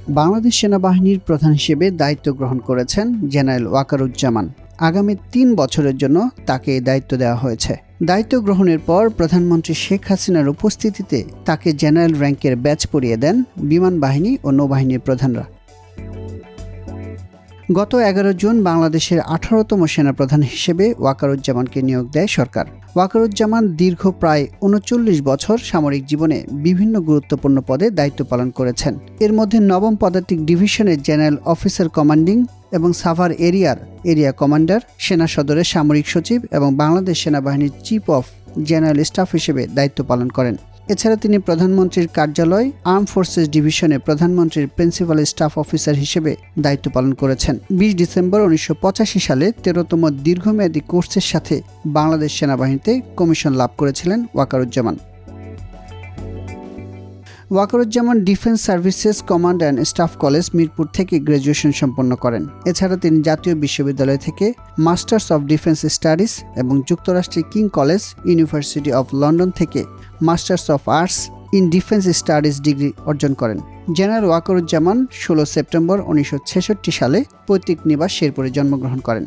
বাংলাদেশ সেনাবাহিনীর প্রধান হিসেবে দায়িত্ব গ্রহণ করেছেন জেনারেল ওয়াকারুজ্জামান। আগামী ৩ বছরের জন্য তাকে এই দায়িত্ব দেওয়া হয়েছে। দায়িত্ব গ্রহণের পর প্রধানমন্ত্রী শেখ হাসিনার উপস্থিতিতে তাকে জেনারেল র্যাঙ্কের ব্যাজ পরিয়ে দেন বিমান বাহিনী ও নৌবাহিনীর প্রধানরা। গত ১১ জুন বাংলাদেশের ১৮তম সেনাপ্রধান হিসেবে ওয়াকারুজ্জামানকে নিয়োগ দেয় সরকার। ওয়াকারুজ্জামান দীর্ঘ প্রায় ৩৯ বছর সামরিক জীবনে বিভিন্ন গুরুত্বপূর্ণ পদে দায়িত্ব পালন করেছেন। এর মধ্যে ৯ম পদাতিক ডিভিশনের জেনারেল অফিসার কমান্ডিং এবং সাভার এরিয়া কমান্ডার, সেনা সদরের সামরিক সচিব এবং বাংলাদেশ সেনাবাহিনীর চিফ অফ জেনারেল স্টাফ হিসেবে দায়িত্ব পালন করেন। এছাড়া তিনি প্রধানমন্ত্রীর কার্যালয় আর্ম ফোর্সেস ডিভিশনে প্রধানমন্ত্রীর প্রিন্সিপাল স্টাফ অফিসার হিসেবে দায়িত্ব পালন করেছেন। ২০ ডিসেম্বর ১৯৮৫ সালে ১৩তম দীর্ঘমেয়াদী কোর্সের সাথে বাংলাদেশ সেনাবাহিনীতে কমিশন লাভ করেছিলেন Wakeruzzaman. Wakeruzzaman defence services command and staff college Mirpur থেকে গ্র্যাজুয়েশন সম্পন্ন করেন। এছাড়া তিনি জাতীয় বিশ্ববিদ্যালয় থেকে মাস্টার্স অফ ডিফেন্স স্টাডিজ এবং যুক্তরাষ্ট্রের king college university of London থেকে masters of arts in defence studies degree অর্জন করেন। জেনারেল ওয়াকারুজ্জামান ১৬ সেপ্টেম্বর ১৯৬৬ সালে পৈতৃক নিবাস শেরপুরে জন্মগ্রহণ করেন।